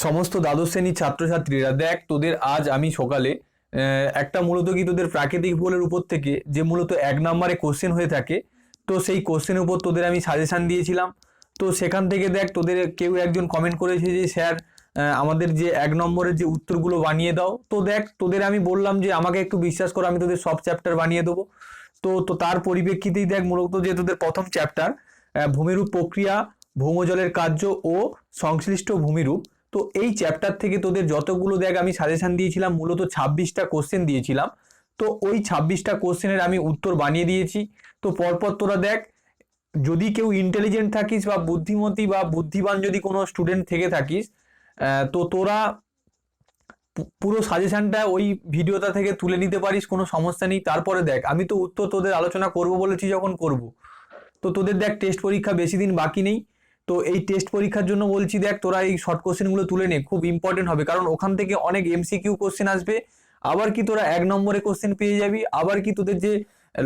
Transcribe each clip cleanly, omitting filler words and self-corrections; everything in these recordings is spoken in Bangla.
সমস্ত দ্বাদশ শ্রেণীর ছাত্রছাত্রীরা দেখ, তোদের আজ আমি সকালে একটা মূলত কি তোদের প্রাকৃতিক ভূগোলের উপর থেকে যে মূলত 1 নম্বরে কোশ্চেন হয়ে থাকে, তো সেই কোশ্চেনের উপর তোদের আমি সাজেশান দিয়েছিলাম। তো সেখান থেকে দেখ, তোদের কেউ একজন কমেন্ট করেছে যে স্যার আমাদের যে 1 নম্বরের যে উত্তরগুলো বানিয়ে দাও। তো দেখ, তোদের আমি বললাম যে আমাকে একটু বিশ্বাস করো, আমি তোদের সব চ্যাপ্টার বানিয়ে দেবো। তো তো তার পরিপ্রেক্ষিতেই দেখ, মূলত যে তোদের প্রথম চ্যাপ্টার ভূমিরূপ প্রক্রিয়া, ভৌমজলের কার্য ও সংশ্লিষ্ট ভূমিরূপ, তো এই চ্যাপ্টার থেকে তোদের যতগুলো দেখ আমি সাজেশন দিয়েছিলাম, মূলত 26টা কোশ্চেন দিয়েছিলাম। তো ওই 26টা কোশ্চেনের আমি উত্তর বানিয়ে দিয়েছি। তো পরপর তোরা দেখ, যদি কেউ ইন্টেলিজেন্ট থাকিস বা বুদ্ধিমতী বা বুদ্ধিমান যদি কোনো স্টুডেন্ট থেকে থাকিস, তো তোরা পুরো সাজেশনটা ওই ভিডিওটা থেকে তুলে নিতে পারিস, কোনো সমস্যা নেই। তারপরে দেখ, আমি তো উত্তর তোদের আলোচনা করব বলেছি যখন করব, তো তোদের দেখ টেস্ট পরীক্ষা বেশি দিন বাকি নেই। তো এই টেস্ট পরীক্ষার জন্য বলছি, দেখ তোরা এই শর্ট কোশ্চেনগুলো তুলে নে, খুব ইম্পর্টেন্ট হবে, কারণ ওখান থেকে অনেক এমসিকিউ কোশ্চেন আসবে। আবার কি তোরা 1 নম্বরে কোশ্চেন পেয়ে যাবি, আবার কি তোদের যে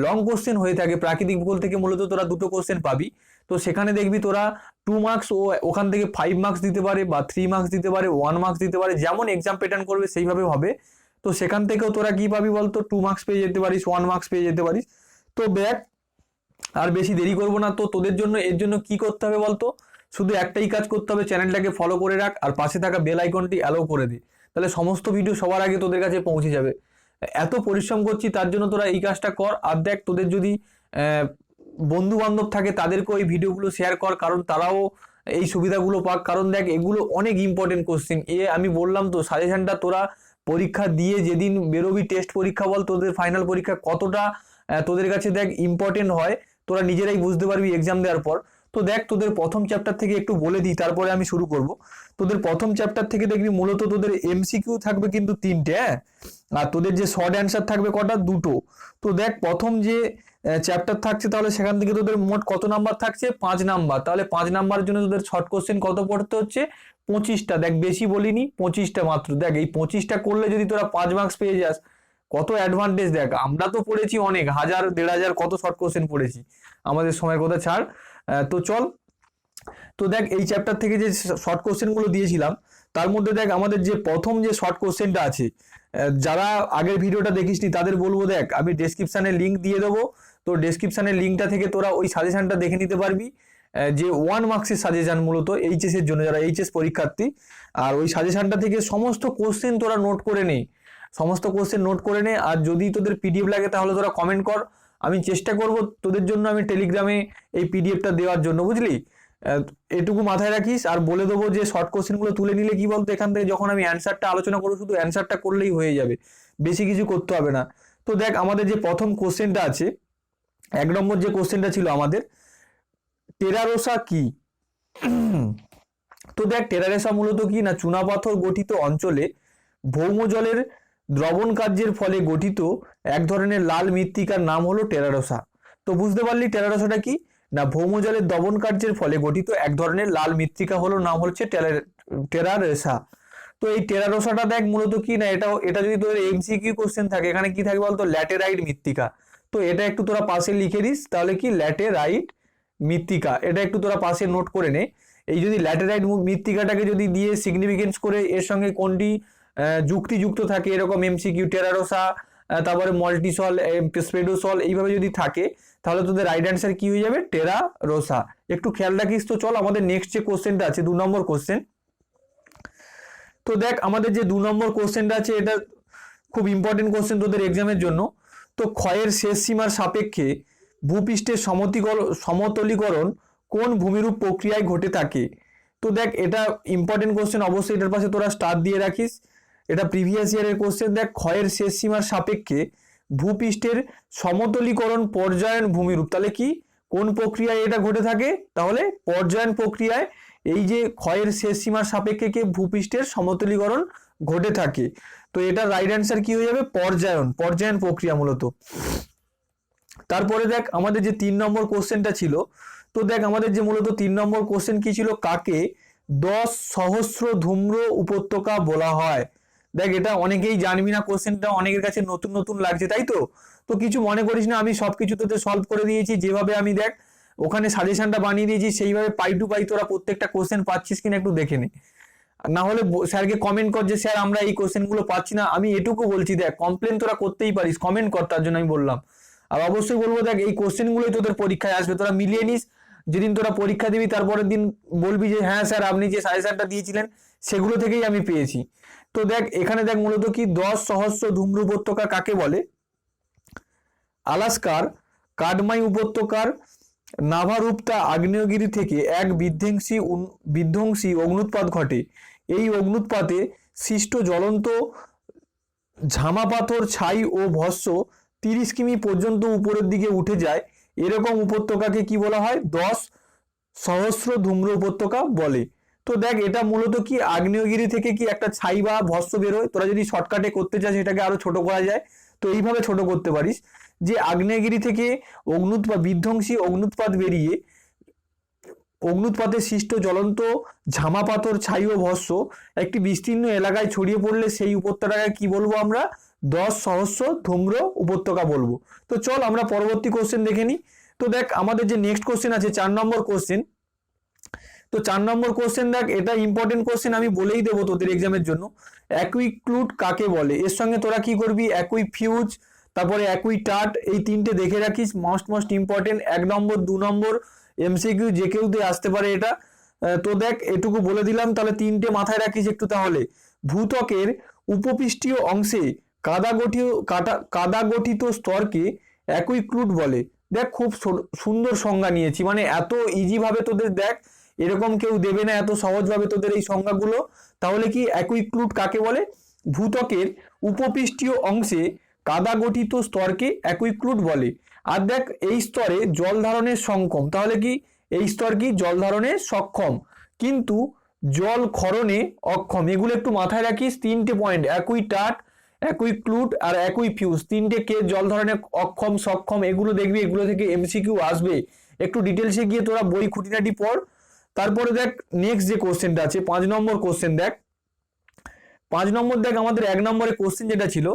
লং কোশ্চেন হয়ে থাকে প্রাকৃতিক ভূগোল থেকে, মূলত তোরা 2টো কোশ্চেন পাবি। তো সেখানে দেখবি তোরা 2 মার্কস ও ওখান থেকে 5 মার্কস দিতে পারে, বা 3 মার্কস দিতে পারে, 1 মার্কস দিতে পারে, যেমন এক্সাম প্যাটার্ন করবে সেইভাবে হবে। তো সেখান থেকেও তোরা কি পাবি বলতো, 2 মার্কস পেয়ে যেতে পারিস, 1 মার্কস পেয়ে যেতে পারিস। তো দেখ, আর বেশি দেরি করব না। তো তোদের জন্য এর জন্য কি করতে হবে বলতো, শুধু একটাই কাজ করতে হবে, চ্যানেলটাকে ফলো করে রাখ আর পাশে থাকা বেল আইকনটি অ্যালাউ করে দে, তাহলে সমস্ত ভিডিও সবার আগে তোদের কাছে পৌঁছে যাবে। এত পরিশ্রম করছি তার জন্য তোরা এই কাজটা কর। আর দেখ, তোদের যদি বন্ধু বান্ধব থাকে তাদেরকেও এই ভিডিওগুলো শেয়ার কর, কারণ তারাও এই সুবিধাগুলো পাক। কারণ দেখ, এগুলো অনেক ইম্পর্টেন্ট কোশ্চেন। আমি বললাম তো, সাজেশনটা তোরা পরীক্ষা দিয়ে যেদিন বেরোবি, টেস্ট পরীক্ষা বল তোদের ফাইনাল পরীক্ষা, কতটা তোদের কাছে দেখ ইম্পর্টেন্ট হয় তোরা নিজেরাই বুঝতে পারবি এক্সাম দেওয়ার পর। তো দেখ, তোদের প্রথম চ্যাপ্টার থেকে একটু বলে দিই, তারপরে আমি শুরু করব। তোদের প্রথম চ্যাপ্টার থেকে দেখবি মূলত তোদের এমসিকিউ থাকবে কিন্তু 3টে, হ্যাঁ, আর তোদের যে শর্ট অ্যান্সার থাকবে কটা, 2টো। তো দেখ, প্রথম যে চ্যাপ্টার থাকছে, তাহলে সেখান থেকে তোদের মোট কত নাম্বার থাকছে, 5 নাম্বার। তাহলে 5 নাম্বারের জন্য তোদের শর্ট কোশ্চেন কত পড়তে হচ্ছে, 25টা। দেখ, বেশি বলিনি, 25টা মাত্র। দেখ, এই 25টা করলে যদি তোরা 5 মার্কস পেয়ে যাস, কত অ্যাডভান্টেজ। দেখ, আমরা তো পড়েছি অনেক, 1000 1500 কত শর্ট কোশ্চেন পড়েছি, আমাদের সময়ের কথা ছাড়। তো চল, তো দেখ এই চ্যাপ্টার থেকে যে শর্ট কোশ্চেনগুলো দিয়েছিলাম, তার মধ্যে দেখ আমাদের যে প্রথম যে শর্ট কোশ্চেনটা আছে, যারা আগের ভিডিওটা দেখিসনি তাদের বলবো, দেখ আমি ডেসক্রিপশানে লিঙ্ক দিয়ে দেবো। তো ডেসক্রিপশানের লিঙ্কটা থেকে তোরা ওই সাজেশনটা দেখে নিতে পারবি, যে 1 মার্কসের সাজেশন, মূলত এইচএসের জন্য, যারা এইচএস পরীক্ষার্থী। আর ওই সাজেশনটা থেকে সমস্ত কোশ্চেন তোরা নোট করে নে, সমস্ত কোশ্চেন নোট করে নে। আর যদি তোদের পিডিএফ লাগে তাহলে তোরা কমেন্ট কর, আমি চেষ্টা করব তোদের জন্য আমি টেলিগ্রামে এই পিডিএফটা দেওয়ার জন্য, বুঝলি। এটুকু মাথায় রাখিস। আর বলে দেবো যে শর্ট কোশ্চেনগুলো তুলে নিলে কি বলতো, এখান থেকে যখন আমি অ্যান্সারটা আলোচনা করবো, শুধু অ্যান্সারটা করলেই হয়ে যাবে, বেশি কিছু করতে হবে না। তো দেখ, আমাদের যে প্রথম কোশ্চেনটা আছে, 1 নম্বর যে কোশ্চেনটা ছিল আমাদের, টেরারোসা কি। তো দেখ, টেরারোসা মূলত কি না, চুনাপাথর গঠিত অঞ্চলে ভৌমজলের দ্রবণ কার্যের ফলে গঠিত এক ধরনের লাল মৃত্তিকার নাম হলো টেরারোসা। তো বুঝতে পারলি টেরারোসাটা কি না, ভৌমজলের দ্রবণ কার্যের ফলে গঠিত এক ধরনের লাল মৃত্তিকা হলো নাম হচ্ছে টেরারোসা। তো এই টেরারোসাটা দেখ মূলত কি না, এটা যদি তোদের এমসিকিউ কোশ্চেন থাকে, এখানে কি থাকে বলতো, ল্যাটেরাইট মৃত্তিকা। তো এটা একটু তোরা পাশে লিখে দিস, তাহলে কি ল্যাটেরাইট মৃত্তিকা, এটা একটু তোরা পাশে নোট করে নে। এই যদি ল্যাটেরাইট মৃত্তিকাটাকে যদি দিয়ে সিগনিফিকেন্স করে এর সঙ্গে কোনটি যুক্তিযুক্ত থাকে, এরকম এমসিকিউ টেরারোসা, তারপরে মল্টিসল, স্পেডোসল, এইভাবে যদি থাকে, তাহলে তোদের রাইট অ্যান্সার কি হয়ে যাবে, টেরারোসা। একটু খেয়াল রাখিস। তো চল, আমাদের নেক্সট যে কোশ্চেনটা আছে, 2 নম্বর কোশ্চেন। তো দেখ, আমাদের যে 2 নম্বর কোশ্চেনটা আছে, এটা খুব ইম্পর্টেন্ট কোশ্চেন তোদের এক্সামের জন্য। তো ক্ষয়ের শেষ সীমার সাপেক্ষে ভূপৃষ্ঠের সমতলীকরণ কোন ভূমিরূপ প্রক্রিয়ায় ঘটে থাকে। তো দেখ, এটা ইম্পর্টেন্ট কোশ্চেন, অবশ্যই এটার পাশে তোরা স্টার দিয়ে রাখিস। এটা প্রিভিয়াস ইয়ারের কোশ্চেন। দেখ, ক্ষয়ের শেষ সীমার সাপেক্ষে ভূপৃষ্ঠের সমতলীকরণ পর্যায়ন ভূমিরূপ, তাহলে কি, কোন প্রক্রিয়ায় এটা ঘটে থাকে, তাহলে পর্যায়ন প্রক্রিয়ায় এই যে ক্ষয়ের শেষ সীমার সাপেক্ষে ভূপৃষ্ঠের সমতলীকরণ ঘটে থাকে। তো এটা রাইট অ্যান্সার কি হয়ে যাবে, পর্যায়ন প্রক্রিয়া মূলত। তারপরে দেখ, আমাদের যে 3 নম্বর কোশ্চেনটা ছিল, তো দেখ আমাদের যে মূলত 3 নম্বর কোশ্চেন কি ছিল, কাকে 10 সহস্র ধূম্র উপত্যকা বলা হয়। দেখ, এটা অনেকেই জানবি না, কোশ্চেনটা অনেকের কাছে নতুন নতুন লাগছে, তাই তো। তো কিছু মনে করিস না, আমি সবকিছু তোতে সলভ করে দিয়েছি, যেভাবে আমি দেখ ওখানে সাজেশনটা বানিয়ে দিয়েছি, সেইভাবে পাই টু পাই তোরা প্রত্যেকটা কোশ্চেন পাচ্ছিস কিনা একটু দেখে নে। না হলে স্যারকে কমেন্ট কর যে স্যার আমরা এই কোশ্চেনগুলো পাচ্ছি না। আমি এটুকু বলছি, দেখ কমপ্লেন তোরা করতেই পারিস, কমেন্ট কর, তার জন্য আমি বললাম। আর অবশ্যই বলবো দেখ এই কোশ্চেনগুলোই তোদের পরীক্ষায় আসবে, তোরা মিলিয়ে নিস। যেদিন তোরা পরীক্ষা দিবি তারপরের দিন বলবি যে হ্যাঁ স্যার আপনি যে সাজেশনটা দিয়েছিলেন সেগুলো থেকেই আমি পেয়েছি। তো দেখ এখানে দেখ মূলত কি 10 সহস্র ধুম্র উপত্যকা কাকে বলে? আলাস্কার কাডমাই উপত্যকার নাভারুপ্তা আগ্নেয়গিরি থেকে এক বিধ্বংসী অগ্নুৎপাত ঘটে। এই অগ্নুৎপাতে সৃষ্ট জ্বলন্ত ঝামা পাথর, ছাই ও ভস্ম 30 কিমি পর্যন্ত উপরের দিকে উঠে যায়। এরকম উপত্যকাকে কি বলা হয়? 10 সহস্র ধুম্র উপত্যকা বলে। তো দেখ এটা মূলত কি আগ্নেয়গিরি থেকে কি একটা ছাই বা ভস্ম বেরোয়। তোরা যদি শর্টকাটে করতে চাস এটাকে আরো ছোট করা যায়, তো এইভাবে ছোট করতে পারিস যে আগ্নেয়গিরি থেকে বিধ্বংসী অগ্নুৎপাত বেরিয়ে অগ্নুৎপাতে সৃষ্ট জ্বলন্ত ঝামা পাথর, ছাই ও ভস্ম একটি বিস্তীর্ণ এলাকায় ছড়িয়ে পড়লে সেই উপত্যকাকে কি বলবো আমরা? 10 সহস্র ধুম্র উপত্যকা বলবো। তো চল আমরা পরবর্তী কোশ্চেন দেখে নিই। তো দেখ আমাদের যে নেক্সট কোশ্চেন আছে 4 নম্বর কোশ্চেন। তো 4 নম্বর কোশ্চেন দেখ এটা ইম্পর্টেন্ট কোশ্চেন, আমি বলেই দেবো তোদের এক্সামের জন্য। অ্যাকুইক্লুড কাকে বলে? এর সঙ্গে তোরা কি করবি? অ্যাকুইফিউজ, তারপরে অ্যাকুইটার্ট, এই তিনটে দেখে রাখিস, মোস্ট ইম্পর্টেন্ট। 1 নম্বর 2 নম্বর এমসিকিউ যে কেউতে আসতে পারে এটা। তো দেখ এটুকু বলে দিলাম, তাহলে তিনটে মাথায় রাখিস একটু। তাহলে ভূত্বকের উপপৃষ্ঠীয় অংশে কাদা গঠিত স্তরকে অ্যাকুইক্লুড বলে। দেখ খুব সুন্দর সংজ্ঞা নিয়েছি, মানে এত ইজি ভাবে তোদের দেখ এরকম কেউ দেবে না এত সহজভাবে তোদের এই সংজ্ঞাগুলো। তাহলে কি অ্যাকুইক্লুড কাকে বলে? ভূত্বকের উপপৃষ্ঠীয় অংশে কাদা গঠিত স্তরকে অ্যাকুইক্লুড বলে। আর দেখ এই স্তরে জল ধারণের সক্ষম, তাহলে কি এই স্তর কি জল ধারণে সক্ষম কিন্তু জল ক্ষরণে অক্ষম। এগুলো একটু মাথায় রাখিস, তিনটে পয়েন্ট, অ্যাকুইটার্ট, অ্যাকুইক্লুড আর অ্যাকুইফিউজ, তিনটে কে জল ধারণে অক্ষম সক্ষম, এগুলো দেখবি, এগুলো থেকে এমসিকিউ আসবে। একটু ডিটেলসে গিয়ে তোরা বই খুঁটিনাটি পড়। তারপরে দেখ নেক্সট যে কোশ্চেনটা আছে 5 নম্বর কোশ্চেন। দেখ 5 নম্বর দেখ আমাদের 1 নম্বরে কোশ্চেন যেটা ছিল,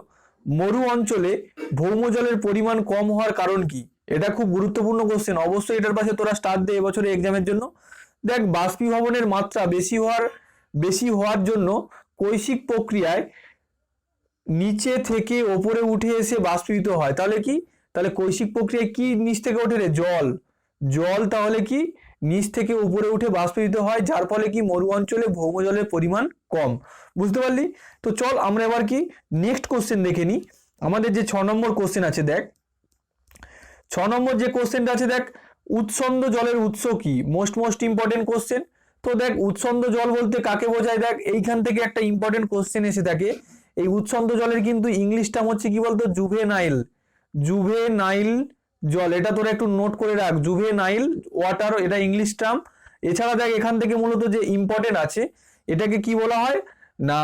মরু অঞ্চলে ভৌমজলের পরিমাণ কম হওয়ার কারণ কি? এটা খুব গুরুত্বপূর্ণ কোশ্চেন, অবশ্যই এটার পাশে তোরা স্টার দে এবছরে এক্সামের জন্য। দেখ বাষ্পীভবনের মাত্রা বেশি হওয়ার জন্য কৈশিক প্রক্রিয়ায় নিচে থেকে ওপরে উঠে এসে বাষ্পীভূত হয়। তাহলে কি? তাহলে কৈশিক প্রক্রিয়ায় কি নিচ থেকে ওঠে রে? জল তাহলে কি নিচ থেকে উপরে উঠে বাষ্পীভূত হয়, যার ফলে কি মরু অঞ্চলে ভৌমজলের পরিমাণ কম। বুঝতে পারলি? তো চল আমরা এবার কি নেক্সট কোশ্চেন দেখে নিই। আমাদের যে 6 নম্বর কোশ্চেন আছে, দেখ 6 নম্বর যে কোশ্চেনটা আছে, দেখ উৎসন্দ জলের উৎস কি? Most important question. তো দেখ উৎসন্দ জল বলতে কাকে বোঝায়? দেখ এইখান থেকে একটা ইম্পর্টেন্ট কোশ্চেন এসে থাকে। এই উৎসন্দ জলের কিন্তু ইংলিশ টার্ম হচ্ছে কি বলতো? জুভেনাইল জল। এটা তোরা একটু নোট করে রাখ, জুভেনাইল ওয়াটার, এটা ইংলিশ টার্ম। এছাড়া দেখ এখান থেকে মূলত যে ইম্পর্টেন্ট আছে, এটাকে কি বলা হয় না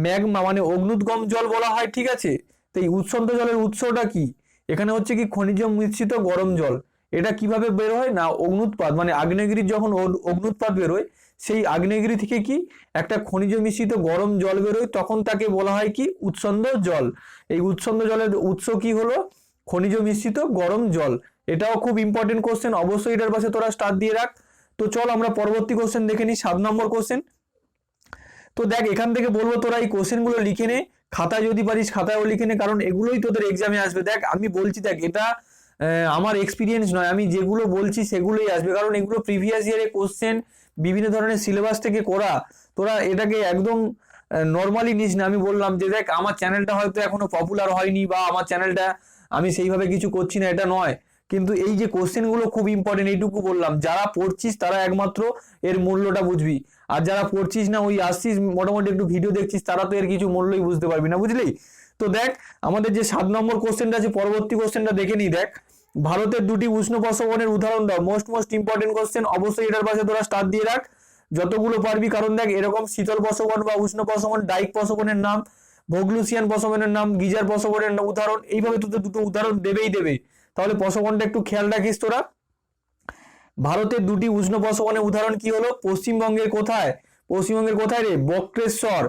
ম্যাগমা, মানে অগ্নুৎগম জল বলা হয়। ঠিক আছে? তো এই উৎসন্দ জলের উৎসটা কি? এখানে হচ্ছে কি খনিজ মিশ্রিত গরম জল। এটা কিভাবে বের হয় না অগ্নুৎপাত, মানে আগ্নেয়গিরির যখন অগ্নুৎপাত বেরোয়, সেই আগ্নেয়গিরি থেকে কি একটা খনিজ মিশ্রিত গরম জল বেরোয়, তখন তাকে বলা হয় কি উৎসন্দ জল। এই উৎসন্দ জলের উৎস কি হলো? খনিজ মিশ্রিত গরম জল। এটাও খুব ইম্পর্টেন্ট কোশ্চেন, অবশ্যই এটার পাশে তোরা স্টার দিয়ে রাখ। তো চল আমরা পরবর্তী কোশ্চেন দেখে নিই, 7 নম্বর কোশ্চেন। তো দেখ এখান থেকে বলবো তোরা এই কোশ্চেনগুলো লিখে নে, খাতায় যদি পারিস খাতায়ও লিখে নে, কারণ এগুলোই তোদের এক্সামে আসবে। দেখ আমি বলছি, দেখ এটা আমার এক্সপিরিয়েন্স নয়, আমি যেগুলো বলছি সেগুলোই আসবে, কারণ এগুলো প্রিভিয়াস ইয়ারে কোশ্চেন বিভিন্ন ধরনের সিলেবাস থেকে করা। তোরা এটাকে একদম নর্মালি নিস না। আমি বললাম যে দেখ আমার চ্যানেলটা হয়তো এখনো পপুলার হয়নি, বা আমার চ্যানেলটা আমি সেইভাবে কিছু করছি না, এটা নয়, কিন্তু এই যে কোশ্চেনগুলো খুব ইম্পর্টেন্ট, এইটুকু বললাম। যারা পড়ছিস তারা একমাত্র এর মূল্যটা বুঝবি, আর যারা পড়ছিস না, ওই আসছিস মোটামুটি একটু ভিডিও দেখছিস, তারা তো এর কিছু মূল্যই বুঝতে পারবি না, বুঝলি? তো দেখ আমাদের যে 7 নম্বর কোশ্চেনটা আছে, পরবর্তী কোশ্চেনটা দেখে নিই। দেখ ভারতের দুটি উষ্ণ প্রস্রবনের উদাহরণ দাও। মোস্ট ইম্পর্টেন্ট কোশ্চেন, অবশ্যই এটার পাশে তোরা স্টার দিয়ে রাখ যতগুলো পারবি, কারণ দেখ এরকম শীতল প্রস্রবন বা উষ্ণ প্রস্রবন, ডাইক প্রস্রবনের নাম, ভোগলুসিয়ান প্রস্রবনের নাম, গিজার প্রস্রবনের উদাহরণ, এইভাবে তোদের দুটো উদাহরণ দেবে। তাহলে প্রস্রবনটা একটু খেয়াল রাখিস তোরা। ভারতের দুটি উষ্ণ প্রস্রবনের উদাহরণ কি হলো? পশ্চিমবঙ্গের কোথায় রে? বক্রেশ্বর।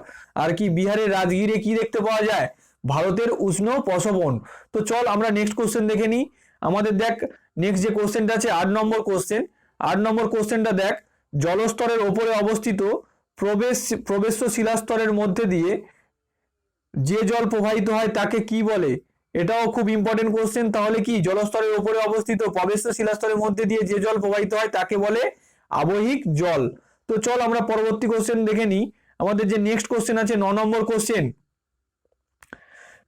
আর কি বিহারের রাজগীরে কি দেখতে পাওয়া যায়? ভারতের উষ্ণ প্রস্রবন। তো চল আমরা নেক্সট কোশ্চেন দেখে নিই। আমাদের দেখ নেক্সট যে কোশ্চেনটা আছে 8 নম্বর কোশ্চেন। 8 নম্বর কোশ্চেনটা দেখ, জলস্তরের ওপরে অবস্থিত প্রবেশ্য শিলাস্তরের মধ্যে দিয়ে যে জল প্রবাহিত হয় তাকে কি বলে? এটাও খুব ইম্পর্টেন্ট কোশ্চেন। তাহলে কি জলস্তরের উপরে অবস্থিত প্রবেশ্য শিলাস্তরের মধ্যে দিয়ে যে জল প্রবাহিত হয় তাকে বলে আবহিক জল। তো চল আমরা পরবর্তী কোশ্চেন দেখে নিই। আমাদের যে নেক্সট কোশ্চেন আছে 9 নম্বর কোশ্চেন।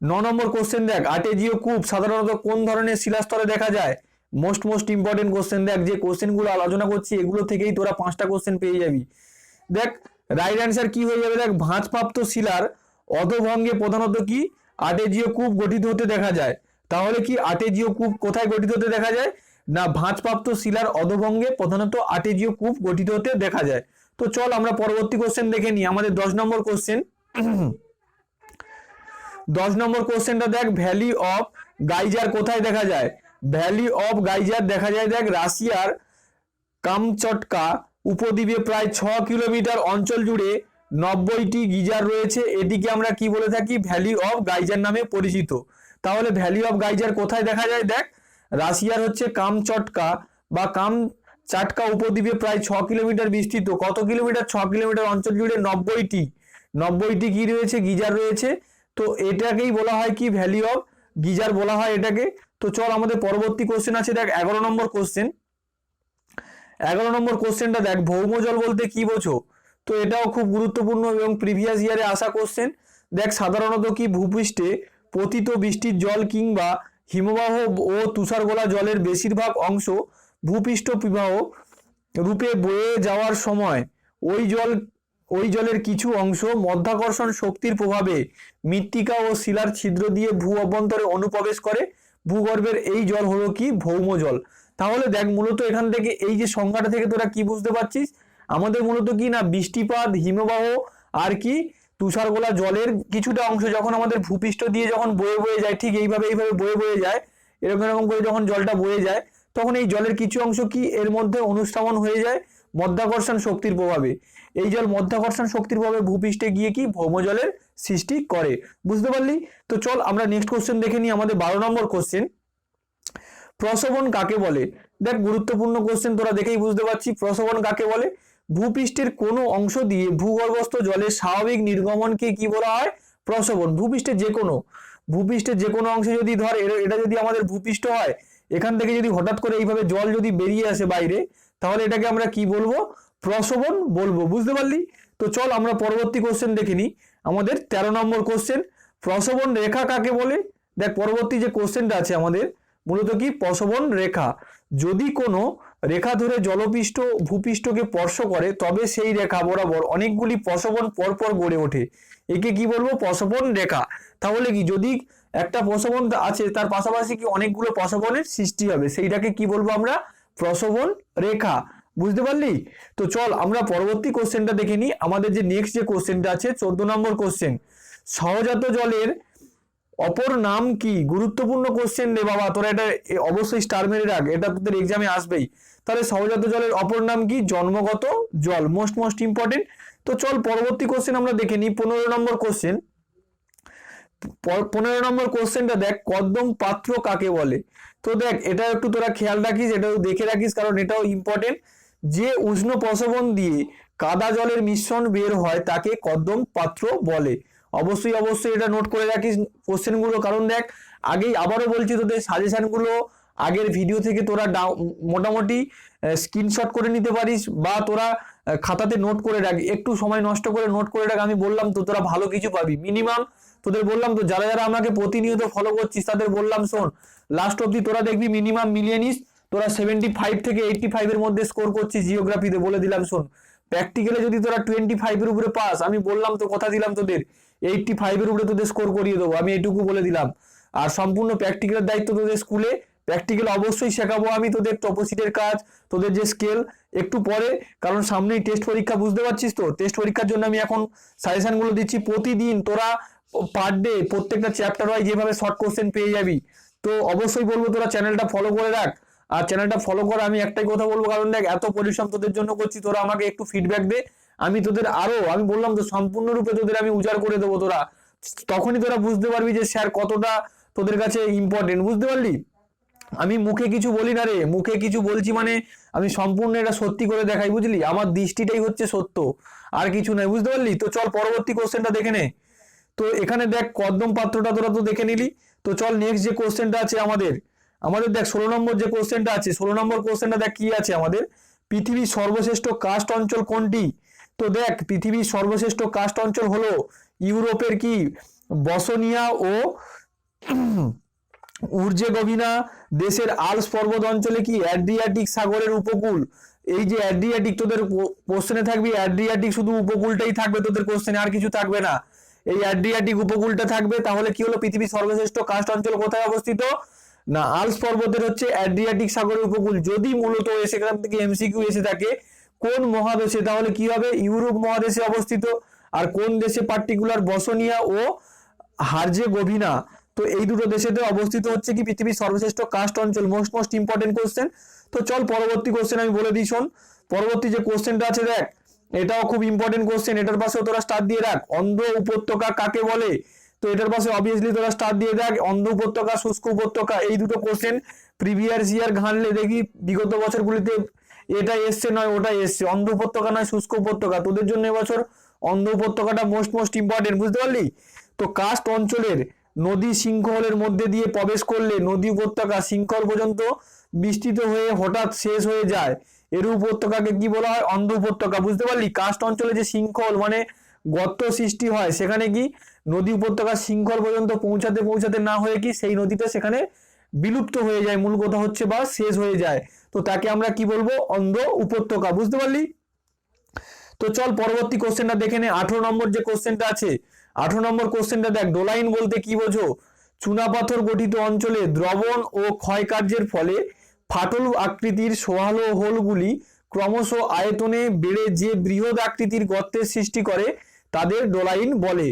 9 নম্বর কোশ্চেন দেখ, আর্টেজিও কূপ সাধারণত কোন ধরনের শিলাস্তরে দেখা যায়? Most important question. দেখ যে কোশ্চেনগুলো আলোচনা করছি এগুলো থেকেই তোরা 5টা কোশ্চেন পেয়ে যাবি। দেখ রাইট অ্যান্সার কি হয়ে যাবে? দেখ ভাঁজপ্রাপ্ত শিলার অধোভঙ্গে প্রধানত কি আর্টেজিও কূপ গঠিত হতে দেখা যায়। তাহলে কি আর্টেজিও কূপ কোথায় গঠিত হতে দেখা যায়? না, ভাঁজপ্রাপ্ত শিলার অধোভঙ্গে প্রধানত আর্টেজিও কূপ গঠিত হতে দেখা যায়। তো চল আমরা পরবর্তী কোশ্চেন দেখে নিই। আমাদের 10 নম্বর কোশ্চেন। 10 নম্বর কোশ্চেনটা দেখ, ভ্যালি অফ গাইজার কোথায় দেখা যায়? ভ্যালি অফ গাইজার দেখা যায় দেখ রাশিয়ার কামচটকা উপদ্বীপে প্রায় 6 কিলোমিটার অঞ্চল জুড়ে 90টি গিজার রয়েছে। এটিকে আমরা কি বলে থাকি? ভ্যালি অফ গাইজার নামে পরিচিত। তাহলে ভ্যালি অফ গাইজার কোথায় দেখা যায়? দেখ রাশিয়ার হচ্ছে কামচটকা বা কামচাটকা উপদ্বীপে প্রায় 6 কিলোমিটার বিস্তৃত। কত কিলোমিটার? 6 কিলোমিটার অঞ্চল জুড়ে 90টি কি রয়েছে? গিজার রয়েছে। তো এটাকেই বলা হয় কি? ভ্যালি অফ গিজার বলা হয় এটাকে। তো চল আমাদের পরবর্তী কোশ্চেন আছে দেখ 11 নম্বর কোশ্চেন। 11 নম্বর কোশ্চেনটা দেখ, ভৌমজল বলতে কি বোঝো? তো এটাও খুব গুরুত্বপূর্ণ এবং প্রিভিয়াস ইয়ারে আসা কোশ্চেন। দেখ সাধারণত কি ভূপৃষ্ঠে পতিত বৃষ্টির জল কিংবা হিমবাহ ও তুষারগোলা জলের বেশিরভাগ অংশ ভূপৃষ্ঠ প্রবাহ রূপে বয়ে যাওয়ার সময় ওই জলের কিছু অংশ মধ্যাকর্ষণ শক্তির প্রভাবে মৃত্তিকা ও শিলার ছিদ্র দিয়ে ভূ অভ্যন্তরে অনুপ্রবেশ করে। ভূগর্ভের এই জল হলো কি? ভৌম জল। তাহলে দেখ মূলত এখান থেকে এই যে সংজ্ঞাটা থেকে তোরা কি বুঝতে পারছিস? আমাদের মূলত কি না বৃষ্টিপাত, হিমবাহ আর কি তুষারগোলা জলের কিছুটা অংশ যখন আমাদের ভূপৃষ্ঠ দিয়ে যখন বয়ে যায়, ঠিক এইভাবে বয়ে যায়, এরকম করে যখন জলটা বয়ে যায় তখন এই জলের কিছু অংশ কি এর মধ্যে অনুস্থাপন হয়ে যায় মধ্যাকর্ষণ শক্তির প্রভাবে। এই জল মধ্যাকর্ষণ শক্তির প্রভাবে ভূপৃষ্ঠে গিয়ে কি ভৌমজলের সৃষ্টি করে। বুঝতে পারলি? তো চল আমরা নেক্সট কোশ্চেন দেখে নিই। আমাদের 12 নম্বর কোশ্চেন, প্রসবন কাকে বলে? দেখ গুরুত্বপূর্ণ কোশ্চেন, তোরা দেখেই বুঝতে পারছি। প্রসবন কাকে বলে? ভূপৃষ্ঠের কোনো অংশ দিয়ে ভূগর্ভস্থ জলের স্বাভাবিক নির্গমনকে কি বলা হয়? প্রসবন। ভূপৃষ্ঠের যে কোনো অংশে যদি ধর এটা যদি আমাদের ভূপৃষ্ঠ হয়, এখান থেকে যদি হঠাৎ করে এইভাবে জল যদি বেরিয়ে আসে বাইরে, তাহলে এটাকে আমরা কি বলবো? প্রসবন বলবো। বুঝতে পারলি? তো চল আমরা পরবর্তী কোশ্চেন দেখে নিই। আমাদের 13 নম্বর কোশ্চেন, প্রসবন রেখা কাকে বলে? দেখ পরবর্তী যে কোশ্চেনটা আছে আমাদের মূলত কি? প্রসবন রেখা। যদি কোনো রেখা ধরে জলপৃষ্ঠ ভূপৃষ্ঠকে স্পর্শ করে তবে সেই রেখা বরাবর অনেকগুলি প্রসবন পরপর গড়ে ওঠে। একে কি বলবো? প্রসবন রেখা। তাহলে কি যদি একটা প্রসবন আছে তার পাশাপাশি কি অনেকগুলো প্রসবনের সৃষ্টি হবে, সেইটাকে কি বলবো আমরা? প্রসবন রেখা। বুঝতে পারলি? তো চল আমরা পরবর্তী কোশ্চেনটা দেখে নিই। আমাদের যে নেক্সট যে কোশ্চেনটা আছে 14 নম্বর কোশ্চেন, সহজাত জলের অপর নাম কি? গুরুত্বপূর্ণ কোশ্চেন রে বাবা, তোরা এটা অবশ্যই স্টার মেরে রাখ, এটা তোদের এক্সামে আসবেই। তাহলে সহজাত জলের অপর নাম কি? জন্মগত জল। Most important. তো চল পরবর্তী কোশ্চেন আমরা দেখে নিই। 15 নম্বর কোশ্চেন। 15 নম্বর কোশ্চেনটা দেখ, কর্দম পাত্র কাকে বলে? তো দেখ এটা একটু তোরা খেয়াল রাখিস, এটাও দেখে রাখিস, কারণ এটাও ইম্পর্টেন্ট। যে উষ্ণ প্রসবন দিয়ে কাদা জলের মিশ্রণ বের হয় তাকে কর্দম পাত্র বলে। অবশ্যই এটা নোট করে রাখিস কোশ্চেনগুলো, কারণ দেখ আগেই আবারও বলছি তোদের সাজেশনগুলো আগের ভিডিও থেকে তোরা মোটামুটি স্ক্রিনশট করে নিতে পারিস বা তোরা খাতাতে নোট করে রাখ, একটু সময় নষ্ট করে নোট করে রাখ। আমি বললাম তো তোরা ভালো কিছু পাবি মিনিমাম। তোদের বললাম তো যারা আমাকে প্রতিনিয়ত ফলো করছিস তাদের বললাম শোন, লাস্ট অব্দি তোরা দেখবি মিনিমাম মিলিয়ে নিস। তোরা 75 থেকে 85 এর মধ্যে স্কোর করছিস জিওগ্রাফিতে, বলে দিলাম শোন। প্র্যাকটিক্যালে যদি তোরা 25 এর উপরে পাস, আমি বললাম তো, কথা দিলাম তোদের 85 এর উপরে তোদের স্কোর করিয়ে দেবো, আমি এইটুকু বলে দিলাম। আর সম্পূর্ণ প্র্যাকটিক্যালের দায়িত্ব তোদের স্কুলে। প্র্যাকটিক্যাল অবশ্যই শেখাবো আমি তোদের, টপোসিটের কাজ, তোদের যে স্কেল একটু পরে, কারণ সামনেই টেস্ট পরীক্ষা। বুঝতে পারছিস তো? টেস্ট পরীক্ষার জন্য আমি এখন সাজেশনগুলো দিচ্ছি। প্রতিদিন তোরা পার ডে প্রত্যেকটা চ্যাপ্টার ওয়াইজ যেভাবে শর্ট কোশ্চেন পেয়ে যাবি। তো অবশ্যই বলবো তোরা চ্যানেলটা ফলো করে রাখ। আর চ্যানেলটা ফলো কর, আমি একটাই কথা বলবো, কারণ দেখ এত পরিশ্রম তোদের জন্য করছি, তোরা আমাকে একটু ফিডব্যাক দে। আমি তোদের আমি বললাম তো সম্পূর্ণরূপে তোদের আমি উজাড় করে দেবো। তোরা তখনই তোরা বুঝতে পারবি যে স্যার কতটা তোদের কাছে ইম্পর্টেন্ট। বুঝতে পারলি? আমি মুখে কিছু বলি না রে, মুখে কিছু বলছি মানে আমি সম্পূর্ণ এটা সত্যি করে দেখাই। বুঝলি? আমার দৃষ্টিটাই হচ্ছে সত্য। আর কিছু নাই, বুঝতে পারলি? তো চল পরবর্তী কোশ্চেনটা দেখে নে। তো এখানে দেখ কর্দম পাত্রটা তোরা তো দেখে নিলি। তো চল নেক্সট যে কোশ্চেনটা আছে আমাদের আমাদের দেখ 16 নম্বর যে কোশ্চেনটা আছে, 16 নম্বর কোশ্চেনটা দেখ কি আছে আমাদের, পৃথিবীর সর্বশ্রেষ্ঠ কাস্ট অঞ্চল কোনটি? তো দেখ পৃথিবীর সর্বশ্রেষ্ঠ কাস্ট অঞ্চল হলো ইউরোপের কি বসনিয়া ও উর্জেগোভিনা দেশের আল্পস পর্বত অঞ্চলে কি অ্যাড্রিয়াটিক সাগরের উপকূল। এই যে অ্যাড্রিয়াটিক, তোদের কোশ্চেনে থাকবে অ্যাড্রিয়াটিক, শুধু উপকূলটাই থাকবে তোদের কোশ্চেনে, আর কিছু থাকবে না। এই অ্যাড্রিয়াটিক উপকূলটা থাকবে। তাহলে কি হলো, পৃথিবীর সর্বশ্রেষ্ঠ কাস্ট অঞ্চল কোথায় অবস্থিত? না, আল্পস পর্বতের হচ্ছে অ্যাড্রিয়াটিক সাগরের উপকূল। যদি মূলত সেখান থেকে এমসিকিউ এসে থাকে কোন মহাদেশে, তাহলে কি হবে, ইউরোপ মহাদেশে অবস্থিত। আর কোন দেশে পার্টিকুলার, বসনিয়া ও হার্জেগোভিনা। তো এই দুটো দেশেতে অবস্থিত হচ্ছে কি পৃথিবীর সর্বশ্রেষ্ঠ কাস্ট অঞ্চল। Most important question. তো চল পরবর্তী কোশ্চেন আমি বলে দিই, শোন। পরবর্তী যে কোশ্চেনটা আছে দেখ, এটাও খুব ইম্পর্টেন্ট কোশ্চেন, এটার পাশেও তোরা স্টার দিয়ে রাখ। অন্ধ্র উপত্যকা কাকে বলে? তো এটার পাশে অবভিয়াসলি তোরা স্টার দিয়ে দেখ, অন্ধ্র উপত্যকা, শুষ্ক উপত্যকা। এই দুটো কোশ্চেন প্রিভিয়াস ইয়ার ঘাঁটলে দেখি বিগত বছরগুলিতে এটা এসছে নয় ওটা এসছে, অন্ধ্র উপত্যকা নয় শুষ্ক উপত্যকা। তোদের জন্য এবছর অন্ধ্র উপত্যকাটা মোস্ট ইম্পর্টেন্ট, বুঝতে পারলি? তো কাস্ট অঞ্চলের নদী শৃঙ্খলের মধ্যে দিয়ে প্রবেশ করলে নদী উপত্যকা শৃঙ্খল পর্যন্ত বিস্তৃত হয়ে হঠাৎ শেষ হয়ে যায়, এর উপত্যকাকে কি বলা হয়? অন্ধ্র উপত্যকা, বুঝতে পারলি? কাস্ট অঞ্চলে যে শৃঙ্খল মানে গর্ত সৃষ্টি হয়, সেখানে কি নদী উপত্যকা শৃঙ্খল পর্যন্ত পৌঁছাতে না হয়ে কি সেই নদীটা সেখানে বিলুপ্ত হয়ে যায়, মূল কথা হচ্ছে, বা শেষ হয়ে যায়। তো তাকে আমরা কি বলবো? অন্ধ্র উপত্যকা, বুঝতে পারলি? তো চল পরবর্তী কোশ্চেনটা দেখে নে। 18 নম্বর যে কোশ্চেনটা আছে, 18 নম্বর কোশ্চেনটা দেখ, ডোলাইন বলতে কি বোঝো? চুনাপাথর গঠিত অঞ্চলে দ্রবণ ও ক্ষয়কার্যের ফলে ফাটল আকৃতির সোহালো হোলগুলি ক্রমশ আয়তনে বেড়ে যে বৃহৎ আকৃতির গর্তের সৃষ্টি করে তাদের ডোলাইন বলে,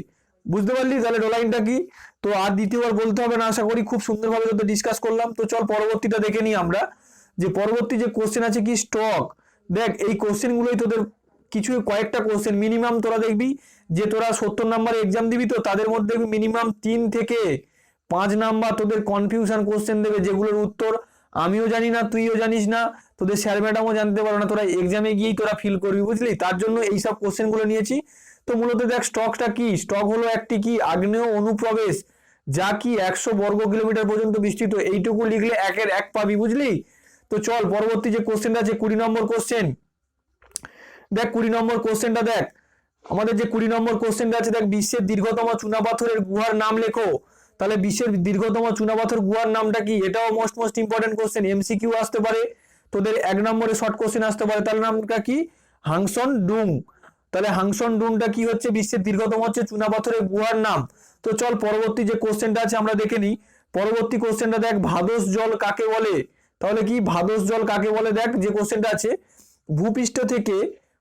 বুঝতে পারলি? তাহলে ডোলাইনটা কি? তো আর দ্বিতীয়বার বলতে হবে না, আশা করি খুব সুন্দরভাবে তোদের ডিসকাস করলাম। তো চল পরবর্তীটা দেখে নিই আমরা, যে পরবর্তী যে কোশ্চেন আছে কি স্টক। দেখ এই কোশ্চেনগুলোই তোদের কিছু কয়েকটা কোশ্চেন মিনিমাম তোরা দেখবি যে তোরা 70 নাম্বার এক্সাম দিবি, তো তাদের মধ্যে মিনিমাম 3 থেকে 5 নাম্বার তোদের কনফিউশন কোশ্চেন দেবে, যেগুলোর উত্তর আমিও জানি না, তুইও জানিস না, তোদের স্যার ম্যাডামও জানতে পারো না, তোরা এক্সামে গিয়েই তোরা ফিল করবি, বুঝলি? তার জন্য এইসব কোশ্চেনগুলো নিয়েছি। তো মূলত দেখ স্টকটা কি, স্টক হলো একটি কি আগ্নেয় অনুপ্রবেশ, যা কি 100 বর্গ কিলোমিটার পর্যন্ত বিস্তৃত। এইটুকু লিখলে 1-এর 1 পাবি, বুঝলি? তো চল পরবর্তী যে কোশ্চেনটা আছে 20 নম্বর কোশ্চেন দেখ। 20 নম্বর কোশ্চেনটা দেখ, আমাদের যে 20 নম্বর কোশ্চেনটা আছে দেখ, বিশ্বের দীর্ঘতম চুনাপাথরের গুহার নাম লেখো। তাহলে বিশ্বের দীর্ঘতম চুনাপাথর গুহার নামটা কি? এটাও মোস্ট ইম্পর্টেন্ট কোশ্চেন, এমসিকিউ আসতে পারে তোদের, 1 নম্বরে শর্ট কোশ্চেন আসতে পারে। তাহলে নামটা কি? হাংসন ডুং। তাহলে হাংসন ডুংটা কি হচ্ছে? বিশ্বের দীর্ঘতম হচ্ছে চুনাপাথরের গুহার নাম। তো চল পরবর্তী যে কোশ্চেনটা আছে আমরা দেখে নিই। পরবর্তী কোশ্চেনটা দেখ, ভাদস জল কাকে বলে? তাহলে কি ভাদস জল কাকে বলে? দেখ যে কোশ্চেনটা আছে, ভূপৃষ্ঠ থেকে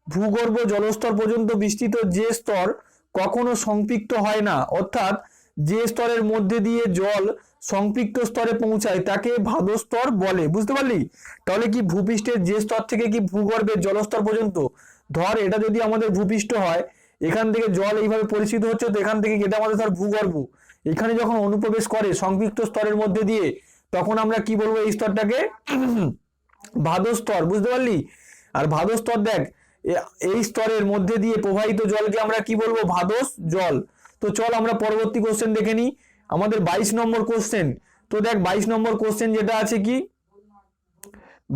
ভূগর্ভ জলস্তর পর্যন্ত বিস্তৃত যে স্তর কখনো সংপৃক্ত হয় না, অর্থাৎ যে স্তরের মধ্যে দিয়ে জল সংপৃক্ত স্তরে পৌঁছায় তাকে ভাদস্তর বলে, বুঝতে পারলি? তাহলে কি ভূপৃষ্ঠের যে স্তর থেকে কি ভূগর্ভের জলস্তর পর্যন্ত, ধর এটা যদি আমাদের ভূপৃষ্ঠ হয়, এখান থেকে জল এইভাবে পরিচিত হচ্ছে, তো এখান থেকে এটা আমাদের ধর ভূগর্ভ, এখানে যখন অনুপ্রবেশ করে সংপৃক্ত স্তরের মধ্যে দিয়ে, তখন আমরা কি বলবো? এই স্তরটাকে ভাদস্তর, বুঝতে পারলি? আর ভাদস্তর দেখ, এই স্তরের মধ্যে দিয়ে প্রবাহিত জলকে আমরা কি বলবো? ভাদস জল। তো চল আমরা পরবর্তী কোশ্চেন দেখে নিই, আমাদের 22 নম্বর কোশ্চেন। তো দেখ 22 নম্বর কোশ্চেন যেটা আছে কি,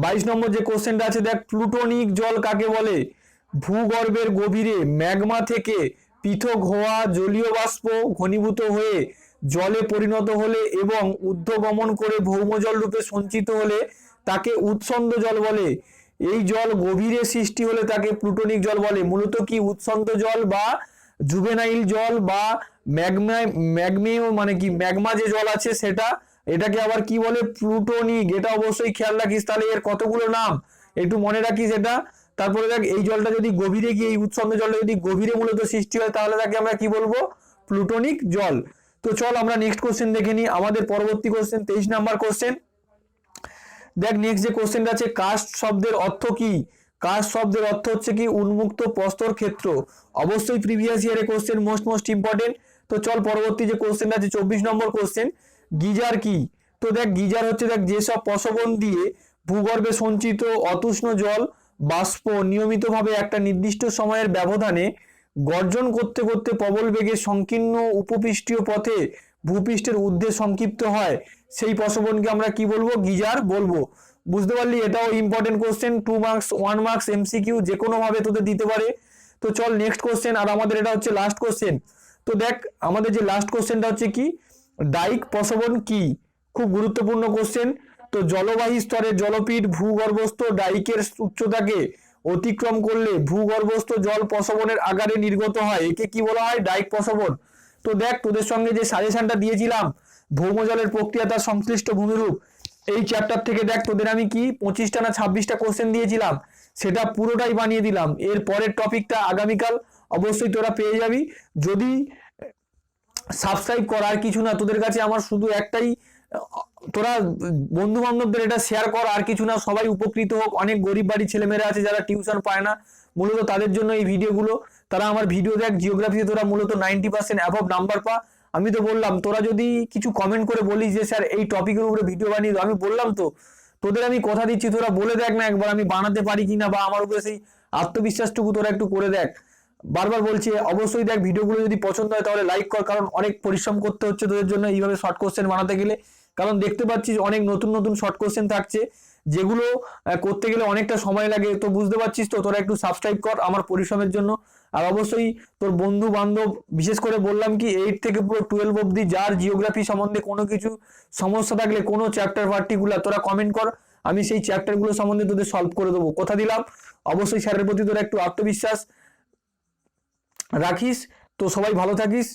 22 নম্বর যে কোশ্চেনটা আছে দেখ, প্লুটোনিক জল কাকে বলে? ভূগর্ভের গভীরে ম্যাগমা থেকে পৃথক হওয়া জলীয় বাষ্প ঘনীভূত হয়ে জলে পরিণত হলে এবং ঊর্ধ্বগমন করে ভৌমজল রূপে সঞ্চিত হলে তাকে উৎসন্দ জল বলে। এই জল গভীরে সৃষ্টি হলে তাকে প্লুটোনিক জল বলে। মূলত কি উৎসন্ত জল বা জুভেনাইল জল বা ম্যাগমেয় মানে কি ম্যাগমা যে জল আছে সেটা, এটাকে আবার কি বলে? প্লুটোনিক। এটা অবশ্যই খেয়াল রাখিস, তাহলে এর কতগুলো নাম একটু মনে রাখিস এটা। তারপরে দেখ এই জলটা যদি গভীরে গিয়ে, এই উৎসন্ত জলটা যদি গভীরে মূলত সৃষ্টি হয়, তাহলে তাকে আমরা কি বলবো? প্লুটোনিক জল। তো চল আমরা নেক্সট কোশ্চেন দেখে নিই, আমাদের পরবর্তী কোশ্চেন 23 নাম্বার কোশ্চেন দেখ। নেক্সট যে কোশ্চেনটা আছে, কাস্ট শব্দের অর্থ কি? কাস্ট শব্দের অর্থ হচ্ছে কি উন্মুক্ত প্রস্তর ক্ষেত্র। অবশ্যই প্রিভিয়াস ইয়ারে কোশ্চেন, মোস্ট ইম্পর্টেন্ট। তো চল পরবর্তী যে কোশ্চেনটা আছে 24 নম্বর কোশ্চেন, গিজার কি? তো দেখ গিজার হচ্ছে দেখ যেসব প্রশবন দিয়ে ভূগর্ভে সঞ্চিত অতুষ্ণ জল বাষ্প নিয়মিতভাবে একটা নির্দিষ্ট সময়ের ব্যবধানে গর্জন করতে করতে প্রবল বেগে সংকীর্ণ উপপৃষ্ঠীয় পথে ভূপৃষ্ঠের ঊর্ধ্বে সংক্ষিপ্ত হয়, সেই প্রশোভনকে আমরা কি বলবো? গিজার বলবো। বুঝতে পারলি? এটাও important question, 2 marks 1 marks MCQ যে কোনো ভাবে তোদের দিতে পারে। তো চল নেক্সট কোশ্চেন, আর আমাদের এটা হচ্ছে লাস্ট কোশ্চেন। তো দেখ আমাদের যে লাস্ট কোশ্চেনটা হচ্ছে কি, ডাইক প্রশোভন কি? খুব গুরুত্বপূর্ণ কোশ্চেন। তো জলবাহী স্তরের জলপীঠ ভূগর্ভস্থ ডাইকের উচ্চতাকে অতিক্রম করলে ভূগর্ভস্থ জল প্রশোভনের আকারে নির্গত হয়, একে কি বলা হয়? ডাইক প্রশোভন। তো দেখ তোদের সঙ্গে যে সাজেশনটা দিয়েছিলাম ভৌমজলের প্রক্রিয়া তার সংশ্লিষ্ট ভূমিরূপ, এই চ্যাপ্টার থেকে দেখ তোদের আমি কি 25টা না 26টা কোশ্চেন দিয়েছিলাম, সেটা পুরোটাই বানিয়ে দিলাম। এর পরের টপিকটা আগামীকাল অবশ্যই তোরা পেয়ে যাবি। যদি সাবস্ক্রাইব কর, আর কিছু না, তোদের কাছে আমার শুধু একটাই, তোরা বন্ধু বান্ধবদের এটা শেয়ার কর, আর কিছু না, সবাই উপকৃত হোক। অনেক গরিব বাড়ির ছেলেমেয়েরা আছে যারা টিউশন পায় না, মূলত তাদের জন্য এই ভিডিওগুলো। তারা আমার ভিডিও দেখ, জিওগ্রাফিতে তোরা মূলত 90% অ্যাবভ নাম্বার পা। আমি তো বললাম, তোরা যদি কিছু কমেন্ট করে বলিস যে স্যার এই টপিকের উপরে ভিডিও বানিয়ে দাও, আমি বললাম তো তোদের আমি কথা দিচ্ছি, তোরা বলে দেখ না একবার আমি বানাতে পারি কিনা, বা আমার উপরে সেই আত্মবিশ্বাসটুকু তোরা একটু করে দেখ। বারবার বলছি অবশ্যই দেখ, ভিডিওগুলো যদি পছন্দ হয় তাহলে লাইক কর, কারণ অনেক পরিশ্রম করতে হচ্ছে তোদের জন্য এইভাবে শর্ট কোশ্চেন বানাতে গেলে। কারণ দেখতে পাচ্ছিস অনেক নতুন নতুন শর্ট কোশ্চেন থাকছে, যেগুলো করতে গেলে অনেকটা সময় লাগে। তো বুঝতে পারছিস তো, তোরা একটু সাবস্ক্রাইব কর আমার পরিশ্রমের জন্য। আর অবশ্যই তোর বন্ধু বান্ধব, বিশেষ করে বললাম কি 8 থেকে পুরো 12 অবধি, যার জিওগ্রাফি সম্বন্ধে কোনো কিছু সমস্যা থাকলে, কোনো চ্যাপ্টার পার্টিকুলার, তোরা কমেন্ট কর, আমি সেই চ্যাপ্টারগুলো সম্বন্ধে তোদের সলভ করে দেবো, কথা দিলাম। অবশ্যই স্যারের প্রতি তোরা একটু আত্মবিশ্বাস রাখিস। তো সবাই ভালো থাকিস।